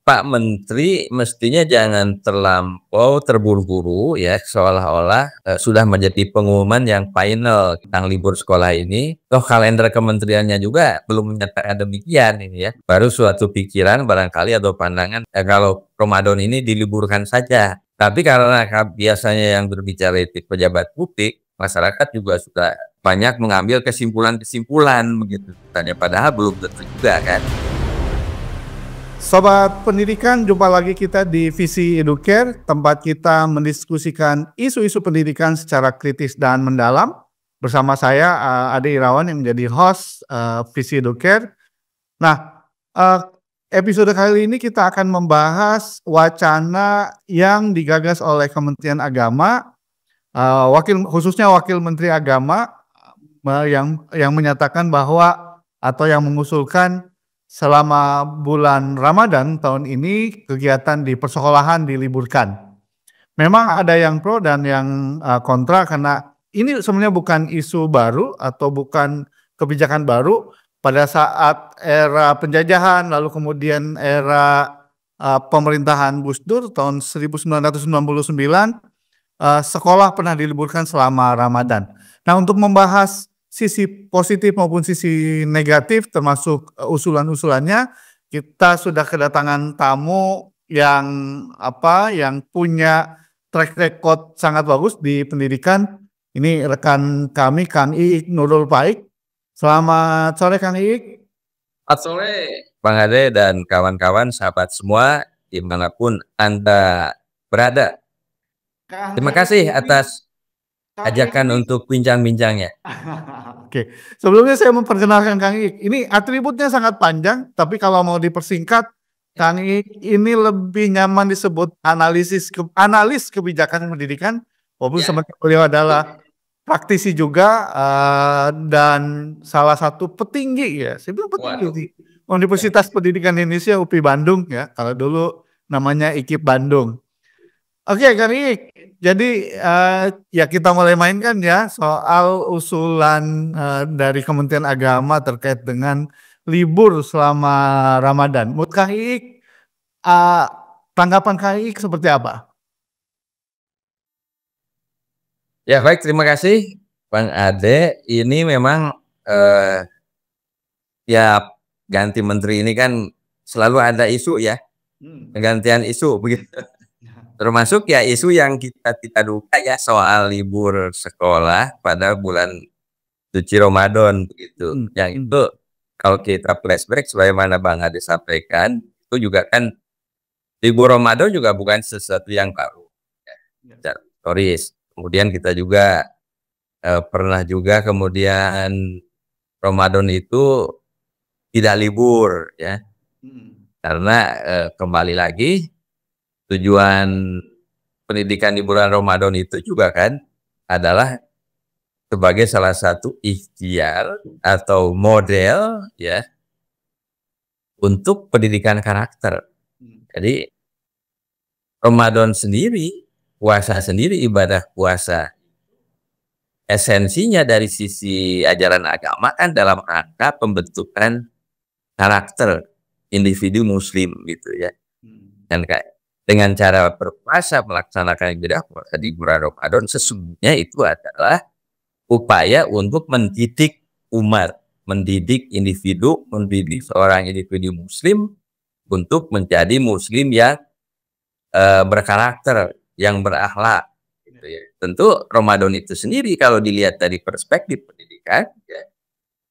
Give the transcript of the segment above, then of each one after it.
Pak Menteri mestinya jangan terlampau terburu-buru ya, seolah-olah sudah menjadi pengumuman yang final tentang libur sekolah ini. Toh kalender kementeriannya juga belum menyatakan demikian ini ya. Baru suatu pikiran barangkali atau pandangan kalau Ramadan ini diliburkan saja. Tapi karena biasanya yang berbicara itu pejabat publik, masyarakat juga sudah banyak mengambil kesimpulan-kesimpulan begitu. Padahal belum tentu juga kan. Sobat pendidikan, jumpa lagi kita di Visi Educare, tempat kita mendiskusikan isu-isu pendidikan secara kritis dan mendalam. Bersama saya, Ade Irawan yang menjadi host Visi Educare. Nah, episode kali ini kita akan membahas wacana yang digagas oleh Kementerian Agama, khususnya Wakil Menteri Agama yang menyatakan bahwa atau yang mengusulkan selama bulan Ramadan tahun ini kegiatan di persekolahan diliburkan. Memang ada yang pro dan yang kontra karena ini sebenarnya bukan isu baru atau bukan kebijakan baru. Pada saat era penjajahan lalu kemudian era pemerintahan Gus Dur tahun 1999 sekolah pernah diliburkan selama Ramadan. Nah, untuk membahas sisi positif maupun sisi negatif termasuk usulan-usulannya, kita sudah kedatangan tamu yang punya track record sangat bagus di pendidikan. Ini rekan kami Kang Iik Nurul Paik. Selamat sore Kang Iik. Selamat sore Bang Ade dan kawan-kawan sahabat semua dimanapun Anda berada. Terima kasih atas ajakan untuk bincang-bincangnya. Oke, sebelumnya saya memperkenalkan Kang Iik. Ini atributnya sangat panjang, tapi kalau mau dipersingkat, Kang Iik ini lebih nyaman disebut analis kebijakan pendidikan, walaupun sebenarnya beliau adalah praktisi juga dan salah satu petinggi ya, saya bilang petinggi di Universitas Pendidikan Indonesia UPI Bandung ya, kalau dulu namanya IKIP Bandung. Oke, Kang Iik. Jadi ya kita mulai mainkan ya soal usulan dari Kementerian Agama terkait dengan libur selama Ramadan. Menurut Kang Iik, tanggapan Kang Iik seperti apa? Ya baik, terima kasih Bang Ade. Ini memang ya ganti menteri ini kan selalu ada isu ya, pergantian isu begitu. Termasuk ya isu yang kita tidak duga ya soal libur sekolah pada bulan suci Ramadan begitu. Yang itu kalau kita flashback sebagaimana Bang Ade sampaikan, itu juga kan libur Ramadan juga bukan sesuatu yang baru. Ya, historis. Kemudian kita juga pernah juga kemudian Ramadan itu tidak libur ya. Karena kembali lagi tujuan pendidikan di bulan Ramadan itu juga kan adalah sebagai salah satu ikhtiar atau model ya untuk pendidikan karakter. Jadi Ramadan sendiri, puasa sendiri, ibadah puasa, esensinya dari sisi ajaran agama kan dalam rangka pembentukan karakter individu muslim gitu ya. Dan kayak dengan cara berpuasa melaksanakan ibadah puasa di bulan Ramadan sesungguhnya itu adalah upaya untuk mendidik umat, mendidik individu, mendidik seorang individu muslim untuk menjadi muslim yang berkarakter, yang berakhlak gitu ya. Tentu Ramadan itu sendiri kalau dilihat dari perspektif pendidikan ya,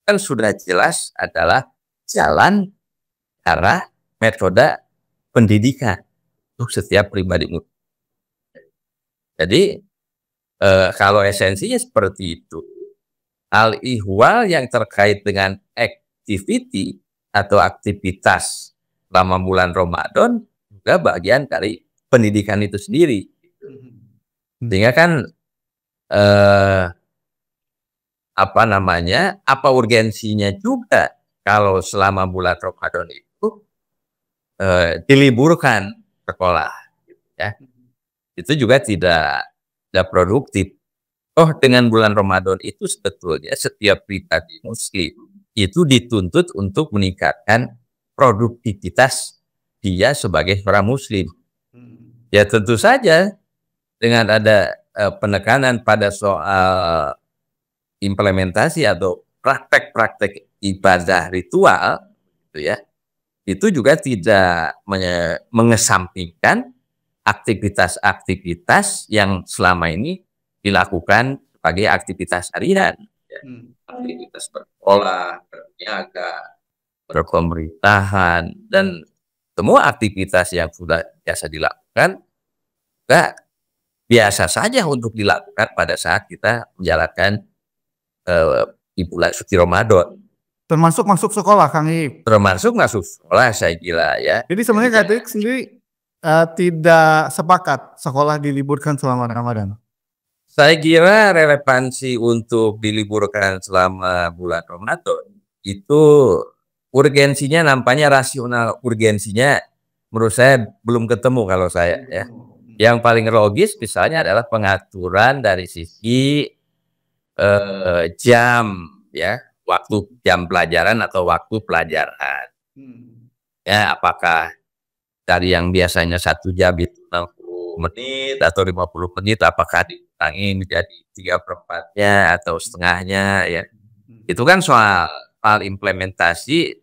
kan sudah jelas adalah jalan, cara, metode pendidikan untuk setiap pribadi. Jadi kalau esensinya seperti itu, al-ihwal yang terkait dengan activity atau aktivitas selama bulan Ramadan juga bagian dari pendidikan itu sendiri. Sehingga kan apa urgensinya juga kalau selama bulan Ramadan itu diliburkan sekolah ya. Itu juga tidak produktif. Dengan bulan Ramadan itu sebetulnya setiap pribadi muslim itu dituntut untuk meningkatkan produktivitas dia sebagai seorang muslim. Ya tentu saja dengan ada penekanan pada soal implementasi atau praktek-praktek ibadah ritual, gitu ya, itu juga tidak mengesampingkan aktivitas-aktivitas yang selama ini dilakukan sebagai aktivitas harian, ya. Aktivitas bersekolah, berniaga, berpemerintahan, dan semua aktivitas yang sudah biasa dilakukan juga biasa saja untuk dilakukan pada saat kita menjalankan di bulan suci Ramadan. Termasuk masuk sekolah, Kang Iip. Termasuk masuk sekolah, saya kira ya. Jadi sebenarnya Katolik sendiri tidak sepakat sekolah diliburkan selama Ramadan. Saya kira relevansi untuk diliburkan selama bulan Ramadan itu urgensinya, nampaknya rasional urgensinya menurut saya belum ketemu kalau saya ya. Yang paling logis misalnya adalah pengaturan dari sisi jam ya, waktu jam pelajaran atau waktu pelajaran. Ya, apakah dari yang biasanya 1 jam itu 60 menit atau 50 menit, apakah dikurangi menjadi 3/4-nya atau setengahnya ya. Itu kan soal implementasi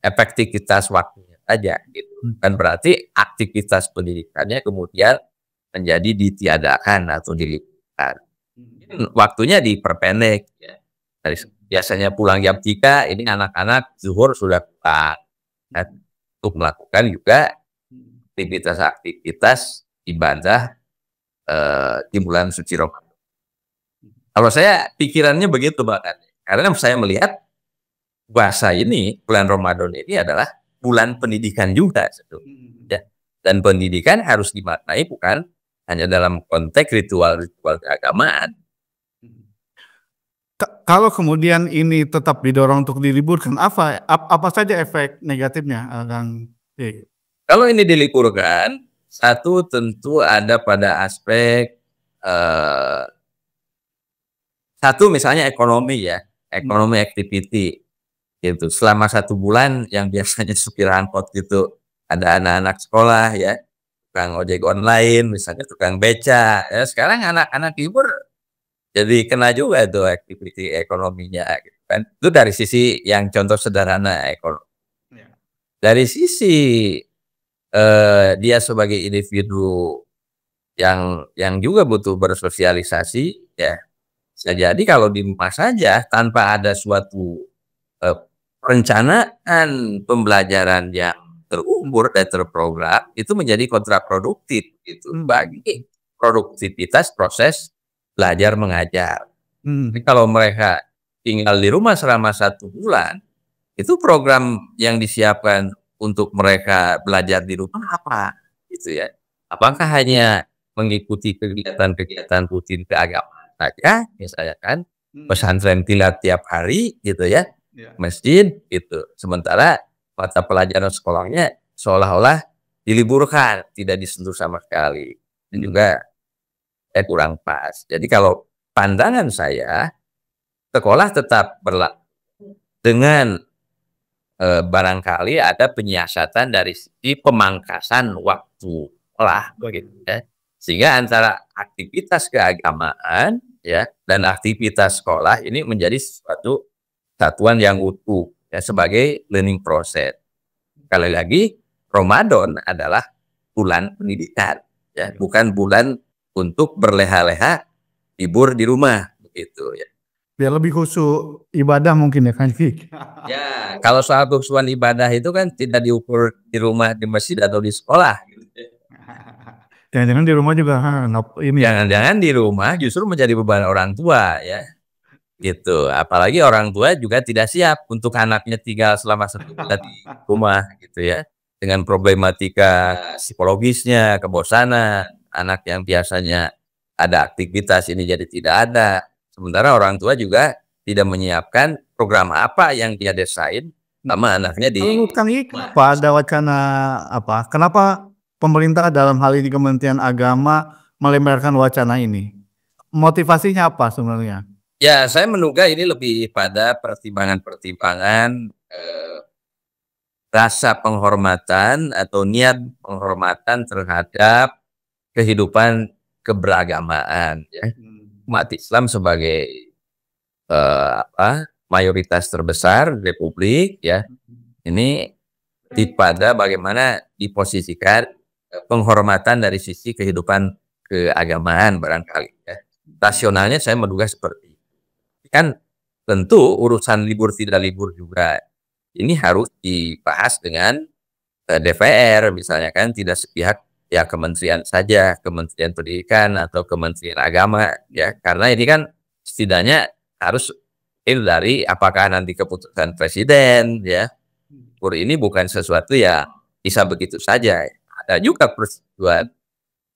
efektivitas waktunya saja gitu. Kan berarti aktivitas pendidikannya kemudian menjadi ditiadakan atau diliburkan. Waktunya diperpendek ya. Dari biasanya pulang jam 3, ini anak-anak zuhur sudah pulang. Untuk melakukan juga aktivitas-aktivitas ibadah di bulan suci Ramadan. Kalau saya pikirannya begitu bahkan, karena saya melihat puasa ini, bulan Ramadan ini adalah bulan pendidikan juga, ya. Dan pendidikan harus dimaknai bukan hanya dalam konteks ritual-ritual keagamaan. Kalau kemudian ini tetap didorong untuk diliburkan, apa saja efek negatifnya, Kang? Kalau ini diliburkan, satu tentu ada pada aspek satu misalnya ekonomi ya, ekonomi activity gitu. Selama 1 bulan yang biasanya supir angkot gitu ada anak-anak sekolah ya, tukang ojek online misalnya, tukang beca ya, sekarang anak-anak libur jadi kena juga itu activity ekonominya gitu kan. Itu dari sisi yang contoh sederhana ekonomi. Dari sisi dia sebagai individu yang juga butuh bersosialisasi ya, bisa jadi kalau di rumah saja tanpa ada suatu perencanaan pembelajaran yang terukur dan terprogram, itu menjadi kontraproduktif gitu bagi produktivitas proses belajar mengajar. Jadi kalau mereka tinggal di rumah selama 1 bulan, itu program yang disiapkan untuk mereka belajar di rumah apa gitu ya. Apakah hanya mengikuti kegiatan-kegiatan rutin keagamaan saja, misalnya kan pesantren kilat tiap hari gitu ya, masjid gitu. Sementara mata pelajaran sekolahnya seolah-olah diliburkan, tidak disentuh sama sekali. Dan juga kurang pas. Jadi kalau pandangan saya, sekolah tetap berlaku dengan barangkali ada penyiasatan dari sisi pemangkasan waktu sekolah begitu ya. Sehingga antara aktivitas keagamaan ya dan aktivitas sekolah ini menjadi suatu satuan yang utuh ya, sebagai learning process. Sekali lagi, Ramadan adalah bulan pendidikan ya, bukan bulan untuk berleha-leha libur di rumah begitu ya. Biar lebih khusyuk ibadah mungkin ya, Kang. Ya, kalau soal kekhusyuan ibadah itu kan tidak diukur di rumah, di masjid atau di sekolah. Jangan-jangan di rumah juga ini. Jangan-jangan di rumah justru menjadi beban orang tua ya. Gitu. Apalagi orang tua juga tidak siap untuk anaknya tinggal selama 1 bulan di rumah gitu ya. Dengan problematika psikologisnya, kebosanan, anak yang biasanya ada aktivitas ini jadi tidak ada. Sementara orang tua juga tidak menyiapkan program apa yang dia desain sama anaknya di. Menurut Kang Iip, ada wacana apa? Kenapa pemerintah dalam hal ini Kementerian Agama melemparkan wacana ini? Motivasinya apa sebenarnya? Ya, saya menduga ini lebih pada pertimbangan-pertimbangan rasa penghormatan atau niat penghormatan terhadap kehidupan keberagamaan ya. Umat Islam sebagai mayoritas terbesar Republik ya. Ini pada bagaimana diposisikan penghormatan dari sisi kehidupan keagamaan barangkali ya. Rasionalnya saya menduga seperti itu. Kan tentu urusan libur tidak libur juga ini harus dibahas dengan DPR misalnya kan, tidak sepihak ya kementerian saja, Kementerian Pendidikan atau Kementerian Agama ya, karena ini kan setidaknya harus dari apakah nanti keputusan presiden ya. Ini bukan sesuatu ya bisa begitu saja, ada juga persetujuan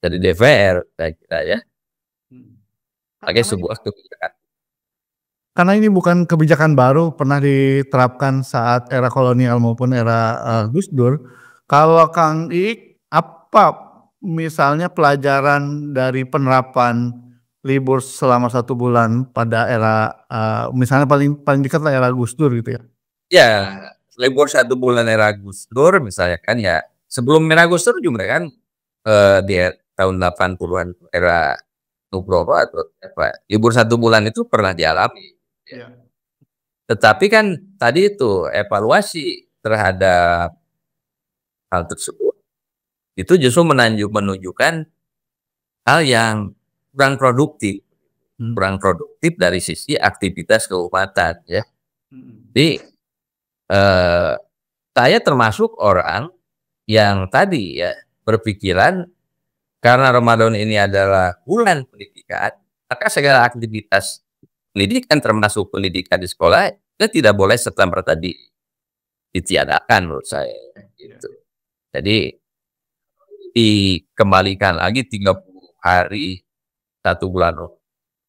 dari DPR saya kira ya, sebagai sebuah kebijakan. Karena ini bukan kebijakan baru, pernah diterapkan saat era kolonial maupun era Gus Dur. Kalau Kang Iik, apa misalnya pelajaran dari penerapan libur selama 1 bulan pada era misalnya paling dekat lah era Gus Dur gitu ya? Ya, libur 1 bulan era Gus Dur misalnya kan ya, sebelum era Gus Dur juga kan di tahun 80-an era Nugroho atau apa, libur 1 bulan itu pernah dialami. Ya. Tetapi kan tadi itu evaluasi terhadap hal tersebut itu justru menunjukkan hal yang kurang produktif dari sisi aktivitas keumatan ya. Jadi saya termasuk orang yang tadi ya berpikiran karena Ramadan ini adalah bulan pendidikan, maka segala aktivitas pendidikan termasuk pendidikan di sekolah itu tidak boleh serta-merta ditiadakan menurut saya gitu. Jadi dikembalikan lagi 30 hari 1 bulan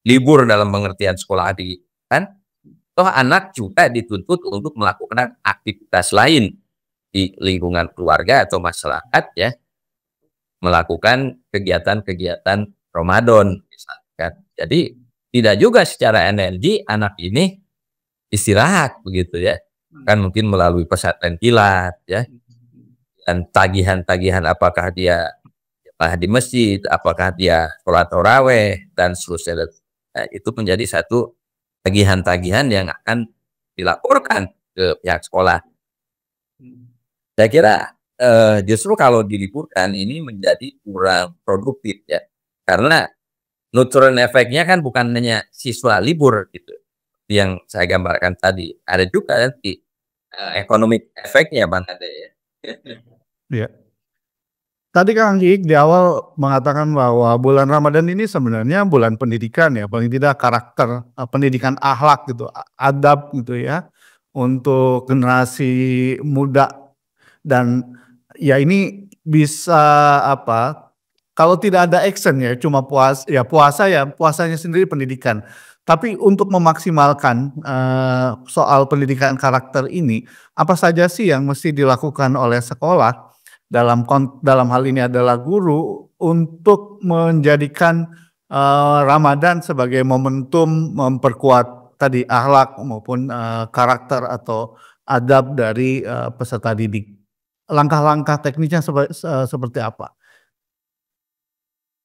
libur dalam pengertian sekolah kan, toh anak juga dituntut untuk melakukan aktivitas lain di lingkungan keluarga atau masyarakat ya, melakukan kegiatan-kegiatan Ramadan misalkan. Jadi tidak juga secara energi anak ini istirahat begitu ya, kan mungkin melalui pesantren kilat ya, dan tagihan-tagihan apakah dia di masjid, apakah dia sholat taraweh dan seterusnya. Nah, itu menjadi satu tagihan-tagihan yang akan dilaporkan ke pihak sekolah. Saya kira justru kalau diliburkan ini menjadi kurang produktif ya, karena neutral efeknya kan bukan hanya siswa libur gitu yang saya gambarkan tadi, ada juga nanti economic efeknya Bang Ade ya. Iya. Tadi Kang Iik di awal mengatakan bahwa bulan Ramadan ini sebenarnya bulan pendidikan ya, paling tidak karakter pendidikan akhlak gitu, adab gitu ya, untuk generasi muda. Dan ya ini bisa kalau tidak ada action ya cuma puasanya sendiri pendidikan. Tapi untuk memaksimalkan soal pendidikan karakter ini, apa saja sih yang mesti dilakukan oleh sekolah dalam hal ini adalah guru untuk menjadikan Ramadan sebagai momentum memperkuat tadi akhlak maupun karakter atau adab dari peserta didik. Langkah-langkah teknisnya seperti apa?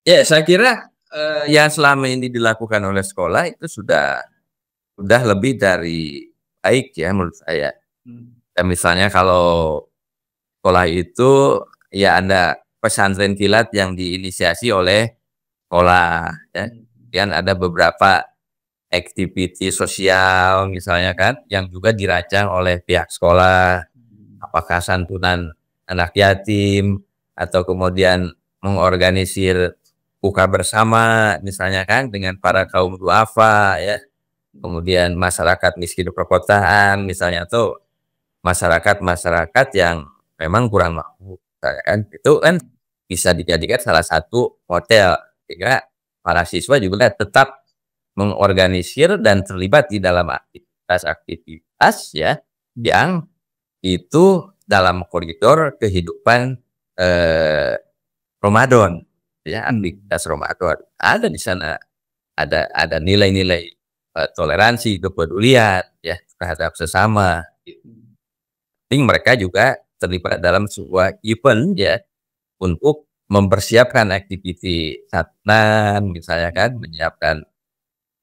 Ya, saya kira yang selama ini dilakukan oleh sekolah itu sudah lebih dari baik ya menurut saya. Dan misalnya kalau sekolah itu ya ada pesantren kilat yang diinisiasi oleh sekolah ya. Dan ada beberapa aktiviti sosial misalnya kan yang juga dirancang oleh pihak sekolah, apakah santunan anak yatim atau kemudian mengorganisir buka bersama misalnya kan dengan para kaum duafa ya, kemudian masyarakat miskin perkotaan misalnya, atau masyarakat yang memang kurang mampu kan, itu kan bisa dijadikan salah satu hotel sehingga para siswa juga tetap mengorganisir dan terlibat di dalam aktivitas ya yang itu dalam koridor kehidupan Ramadan ya, aktivitas Ramadan. Ada di sana ada nilai-nilai toleransi, kepedulian ya terhadap sesama. Mereka juga terlibat dalam sebuah event ya, untuk mempersiapkan aktiviti tahunan misalnya kan, menyiapkan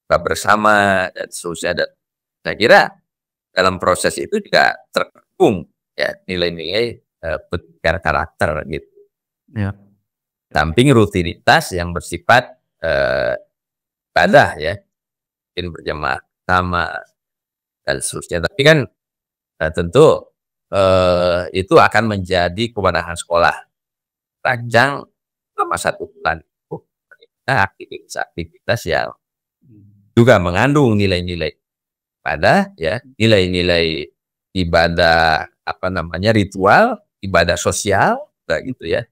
buka bersama dan seterusnya. Dan saya kira dalam proses itu juga terkandung ya nilai-nilai pendidikan karakter gitu. Ya. Samping rutinitas yang bersifat ibadah ya, mungkin berjamaah sama dan seterusnya. Tapi kan tentu itu akan menjadi kewenangan sekolah. Rancang selama 1 bulan itu aktivitas-aktivitas yang juga mengandung nilai-nilai pada ya, nilai-nilai ibadah ritual, ibadah sosial kayak gitu ya.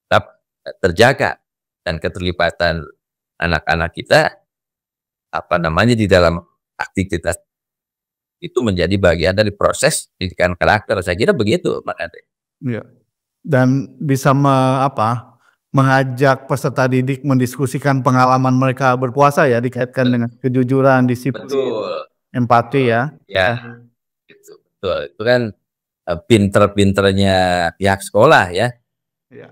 Tetap terjaga dan keterlibatan anak-anak kita di dalam aktivitas itu menjadi bagian dari proses pendidikan karakter. Saya kira begitu, Mas Andre. Iya. Dan bisa mengajak peserta didik mendiskusikan pengalaman mereka berpuasa ya, dikaitkan dengan kejujuran, disiplin, empati ya. Ya, gitu, betul. Itu kan pinter-pinternya pihak sekolah ya,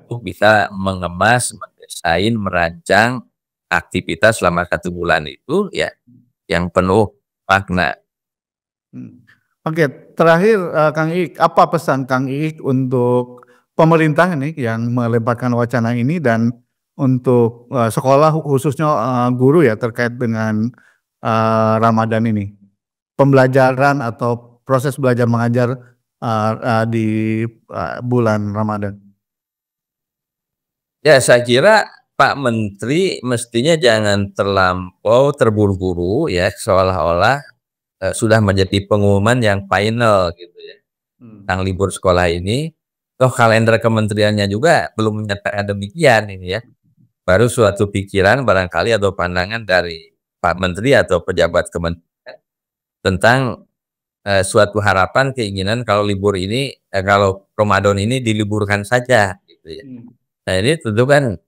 untuk bisa mengemas, mendesain, merancang aktivitas selama 1 bulan itu ya, yang penuh makna. Oke, terakhir Kang Iik, apa pesan Kang Iik untuk pemerintah ini yang melemparkan wacana ini dan untuk sekolah khususnya guru ya terkait dengan Ramadan ini, pembelajaran atau proses belajar mengajar di bulan Ramadan? Ya, saya kira Pak Menteri mestinya jangan terlampau terburu-buru ya, seolah-olah sudah menjadi pengumuman yang final gitu ya, tentang libur sekolah ini. Toh kalender kementeriannya juga belum menyatakan demikian ini ya. Baru suatu pikiran barangkali atau pandangan dari Pak Menteri atau pejabat kementerian tentang suatu harapan, keinginan kalau libur ini, kalau Ramadan ini diliburkan saja gitu ya. Nah ini tentu kan,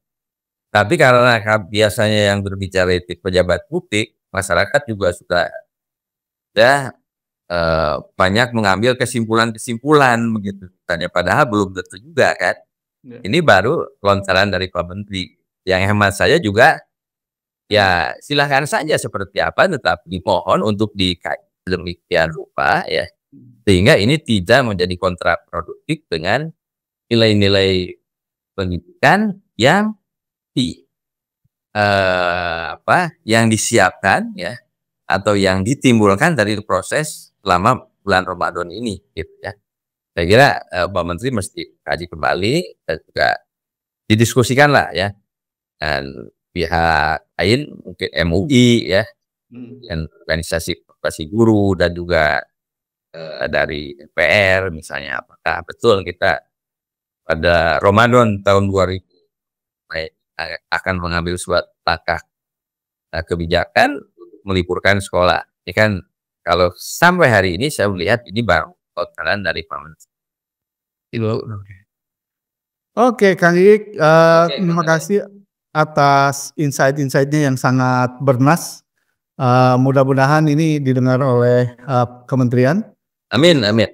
tapi karena biasanya yang berbicara itu pejabat publik, masyarakat juga sudah banyak mengambil kesimpulan-kesimpulan begitu. Padahal belum tentu juga kan. Ini baru lontaran dari Pak Menteri. Yang hemat saya juga ya silahkan saja seperti apa, tetapi mohon untuk dikaitkan demikian rupa ya, sehingga ini tidak menjadi kontraproduktif dengan nilai-nilai pendidikan yang yang disiapkan ya, atau yang ditimbulkan dari proses selama bulan Ramadan ini gitu ya. Saya kira Pak Menteri mesti kaji kembali dan juga didiskusikan lah ya, dan pihak lain mungkin MUI ya, dan organisasi profesi guru dan juga dari DPR misalnya, apakah betul kita pada Ramadan tahun 2000 akan mengambil suatu langkah kebijakan meliburkan sekolah. Ini kan kalau sampai hari ini saya melihat ini baru lontaran dari Pak Menteri. Oke, Kang Iik, terima kasih atas insight-insightnya yang sangat bernas. Mudah-mudahan ini didengar oleh kementerian. Amin, amin.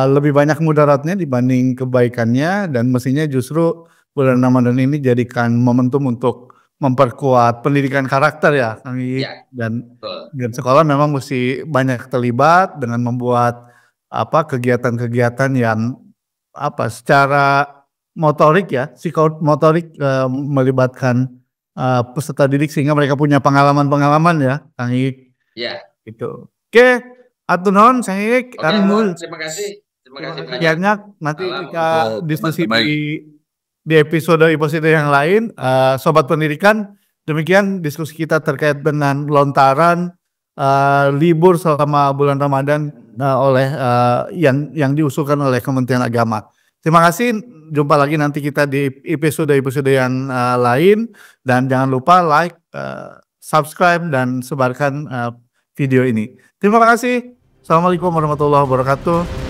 Lebih banyak mudaratnya dibanding kebaikannya, dan mestinya justru bulan Ramadan ini jadikan momentum untuk memperkuat pendidikan karakter ya, Kang Iik. Ya, dan sekolah memang mesti banyak terlibat dengan membuat kegiatan-kegiatan yang secara motorik ya, psikomotorik, melibatkan peserta didik sehingga mereka punya pengalaman-pengalaman ya, Kang Iik. Ya. Gitu. Oke, atur nuhun Kang Iik. Terima kasih. Terima kasih banyak. Nanti kita diskusi di episode yang lain. Sobat Pendidikan, demikian diskusi kita terkait dengan lontaran libur selama bulan Ramadan oleh yang diusulkan oleh Kementerian Agama. Terima kasih. Jumpa lagi nanti kita di episode yang lain, dan jangan lupa like, subscribe, dan sebarkan video ini. Terima kasih. Assalamualaikum warahmatullahi wabarakatuh.